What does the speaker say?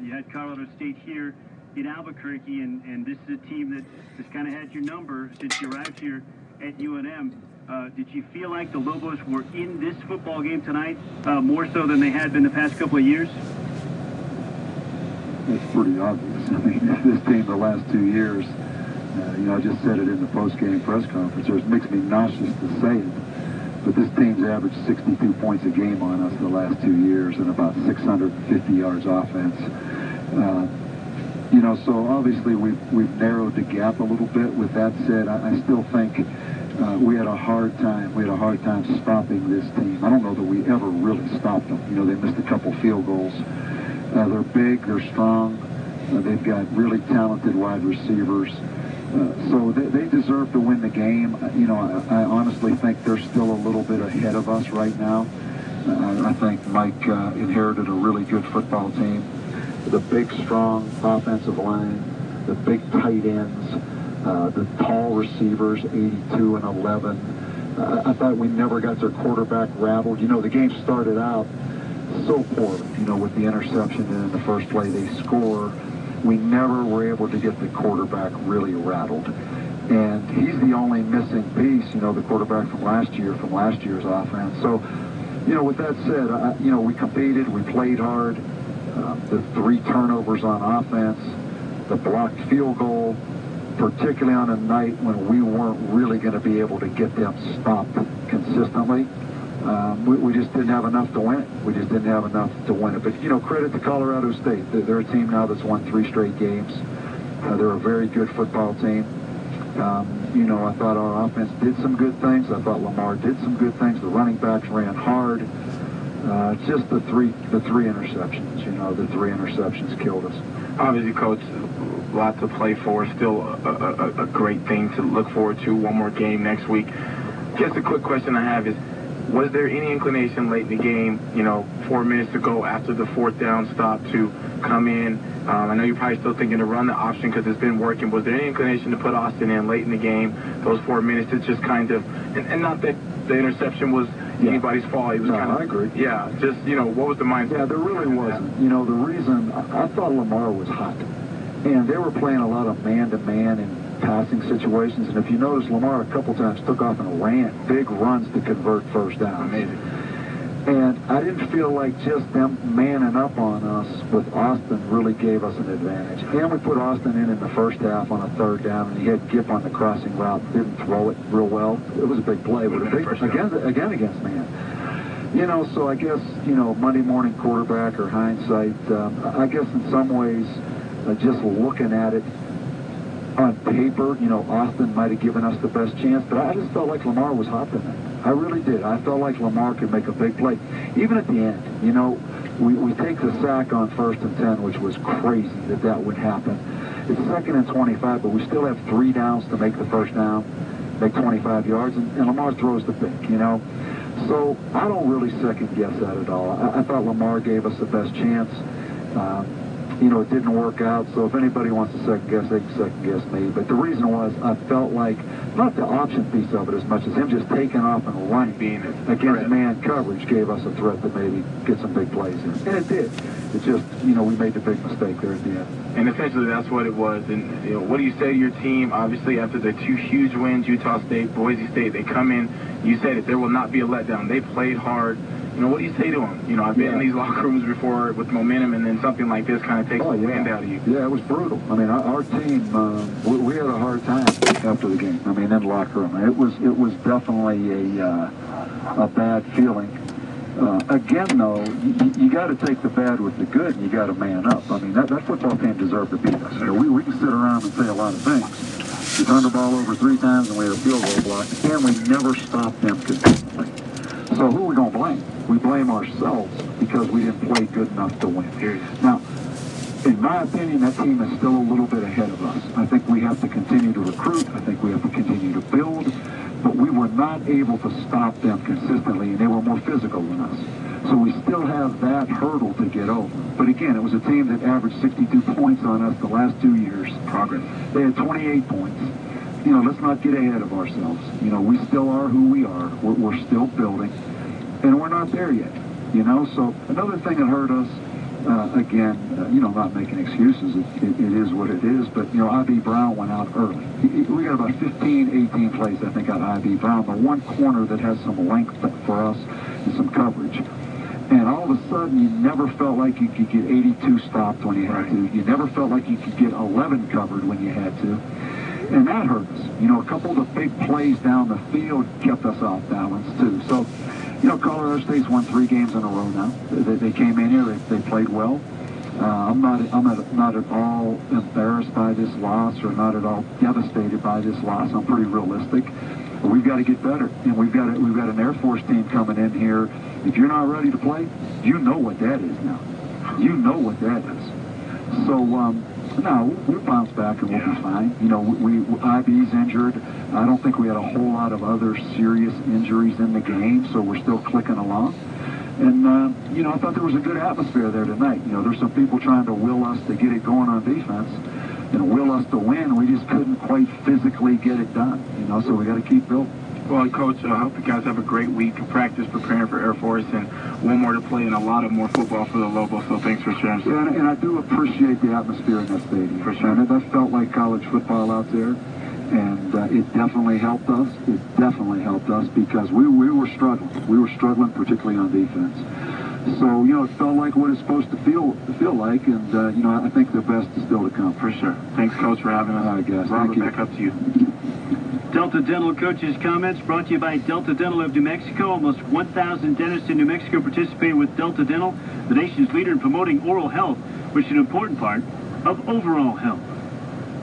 You had Colorado State here in Albuquerque, and this is a team that has kind of had your number since you arrived here at UNM. Did you feel like the Lobos were in this football game tonight more so than they had been the past couple of years? It's pretty obvious. I mean, this team the last 2 years, I just said it in the post-game press conference. It makes me nauseous to say it, but this team's averaged 62 points a game on us the last 2 years and about 650 yards offense. So obviously we've narrowed the gap a little bit. With that said, I still think we had a hard time. We had a hard time stopping this team. I don't know that we ever really stopped them. They missed a couple field goals. They're big, they're strong, they've got really talented wide receivers. So they deserve to win the game. I honestly think they're still a little bit ahead of us right now. I think Mike inherited a really good football team. The big, strong offensive line, the big tight ends, the tall receivers, 82 and 11. I thought we never got their quarterback rattled. The game started out so poorly, with the interception, and in the first play they score. We never were able to get the quarterback really rattled. And he's the only missing piece, the quarterback from last year's offense. So, with that said, we competed, we played hard. The 3 turnovers on offense, the blocked field goal, particularly on a night when we weren't really going to be able to get them stopped consistently. We just didn't have enough to win it. We just didn't have enough to win it. But, credit to Colorado State. They're a team now that's won 3 straight games. They're a very good football team. I thought our offense did some good things. I thought Lamar did some good things. The running backs ran hard. Just the three interceptions. The 3 interceptions killed us. Obviously, Coach, a lot to play for. Still a great thing to look forward to. One more game next week. Just a quick question I have is, was there any inclination late in the game, 4 minutes to go after the 4th down stop, to come in? I know you're probably still thinking to run the option because it's been working. Was there any inclination to put Austin in late in the game, those 4 minutes, to just kind of, and not that the interception was anybody's fault. It was kind of, I agree. Yeah, just, what was the mindset? Yeah, there really wasn't. The reason, I thought Lamar was hot. And they were playing a lot of man-to-man and passing situations. And if you notice, Lamar a couple times took off and ran big runs to convert first downs. Amazing. And I didn't feel like just them manning up on us with Austin really gave us an advantage. And we put Austin in the first half on a 3rd down, and he had Gipp on the crossing route, didn't throw it real well. It was a big play, but again against man. So I guess, Monday morning quarterback or hindsight, I guess in some ways, just looking at it on paper, Austin might have given us the best chance, but I just felt like Lamar was hot tonight. I really did. I felt like Lamar could make a big play. Even at the end, we take the sack on 1st and 10, which was crazy that would happen. It's 2nd and 25, but we still have 3 downs to make the 1st down, make 25 yards, and Lamar throws the pick, So I don't really second guess that at all. I thought Lamar gave us the best chance. It didn't work out, so if anybody wants to second guess, they can second guess me. But the reason was, I felt like, not the option piece of it as much as him just taking off and running against man coverage gave us a threat to maybe get some big plays in. And it did. It just, we made the big mistake there at the end. And essentially that's what it was. And what do you say to your team, obviously, after the 2 huge wins, Utah State, Boise State, they come in, you said it, there will not be a letdown. They played hard. What do you say to them? I've been in these locker rooms before with momentum, and then something like this kind of takes the wind out of you. Yeah, it was brutal. I mean, our team, we had a hard time after the game. I mean, in the locker room. It was definitely a bad feeling. Again, though, you got to take the bad with the good, and you got to man up. I mean, that football team deserved to beat us. We can sit around and say a lot of things. We turned the ball over 3 times, and we had a field goal block, and we never stopped them consistently. So who are we going to blame? We blame ourselves because we didn't play good enough to win. Now, in my opinion, that team is still a little bit ahead of us. I think we have to continue to recruit. I think we have to continue to build. But we were not able to stop them consistently, and they were more physical than us. So we still have that hurdle to get over. But again, it was a team that averaged 62 points on us the last 2 years. Progress. They had 28 points. Let's not get ahead of ourselves. We still are who we are. We're still building, and we're not there yet. So another thing that hurt us again, not making excuses. It is what it is. But, I.B. Brown went out early. We got about 15, 18 plays, I think, out of I.B. Brown. The one corner that has some length for us and some coverage. And all of a sudden, you never felt like you could get 82 stopped when you had to. You never felt like you could get 11 covered when you had to. And that hurt us. A couple of the big plays down the field kept us off balance, too. So, Colorado State's won 3 games in a row now. They came in here, they played well. I'm not at all embarrassed by this loss or not at all devastated by this loss. I'm pretty realistic. But we've got to get better, and we've got an Air Force team coming in here. If you're not ready to play, you know what that is now. You know what that is. So, no, we'll bounce back and we'll be fine. IB's injured. I don't think we had a whole lot of other serious injuries in the game, so we're still clicking along. And, I thought there was a good atmosphere there tonight. There's some people trying to will us to get it going on defense and will us to win. We just couldn't quite physically get it done, so we got to keep building. Well, Coach, I hope you guys have a great week of practice preparing for Air Force and one more to play and a lot of more football for the Lobos, so thanks for sharing. Yeah, and I do appreciate the atmosphere in that stadium. For sure. And that felt like college football out there, and it definitely helped us. It definitely helped us because we were struggling. We were struggling, particularly on defense. So, it felt like what it's supposed to feel like, and, I think the best is still to come. For sure. Thanks, Coach, for having us. All right, guys. Robert, Thank you. back up to you. Delta Dental Coach's comments brought to you by Delta Dental of New Mexico. Almost 1,000 dentists in New Mexico participating with Delta Dental, the nation's leader in promoting oral health, which is an important part of overall health.